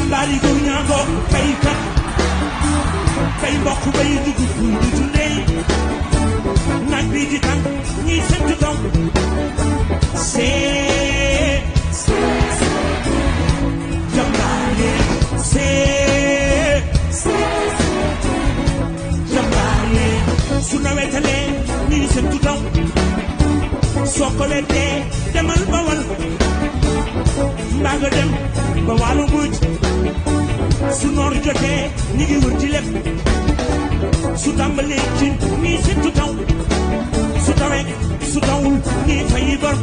jàmbaari góor ñaa ngo baykat bay mbokk bay dugg fuy di dundee naaj bi di tàng ñiy sentu taw see jàmbaari see jàmbaari su nawetalee ñiy sentu taw soo ko leetee demal Bawal mbaa nga dem ba wàllu mbuuj su noor jotee ñi ngi wër ci lépp su tàmbalee ci ñii sentu taw su tawee su tawul ñii fayi bor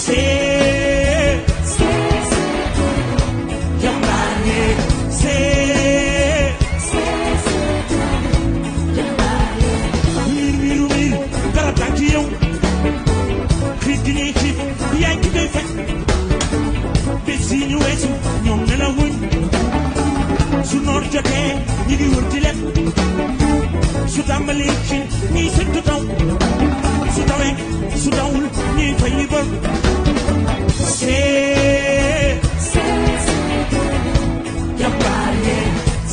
see jàmbaar ñi see miir garab tànk ci yow xiit gi ñuy xiit yaa ngi koy fekk bés yi ñu weesu ñoom ne la wuñ su noor jotee ñi ngi wër ci lépp su tàmbalee ci ñiy sentu taw su tawee su tawul ñiy fay yi bor see jàmbaar yi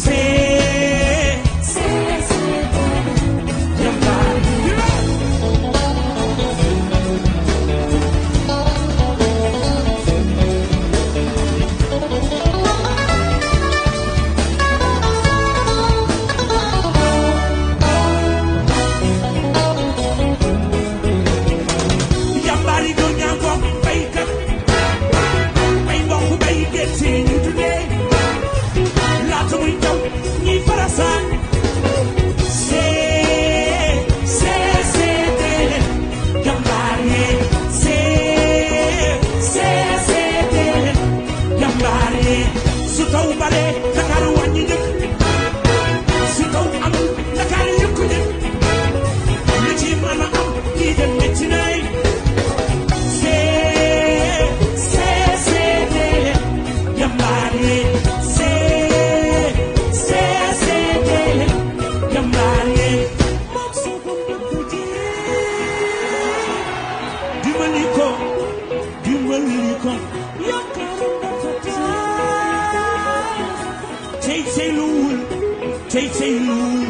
see jàmbaar Take say lul,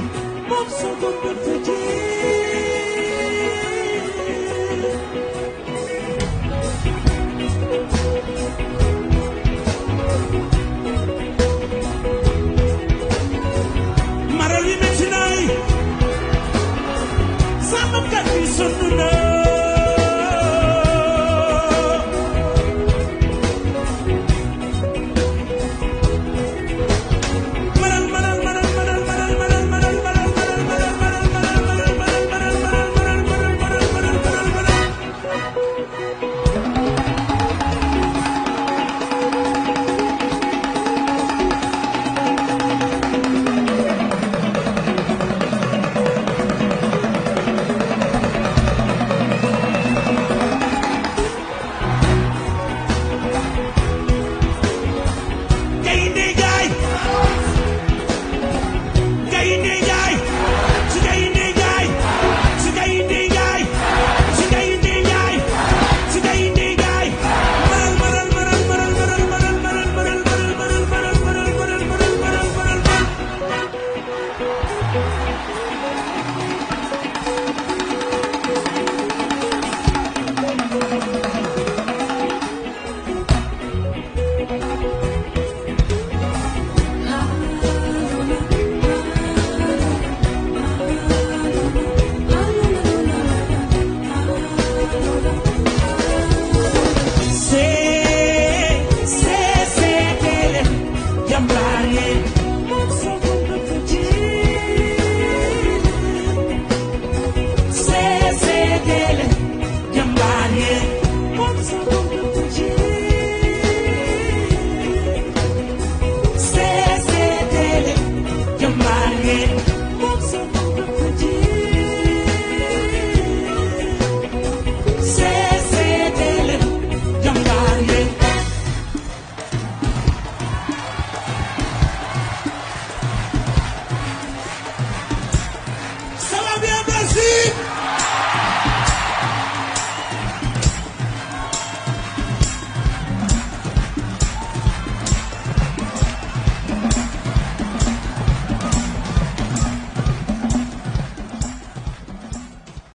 mom so good for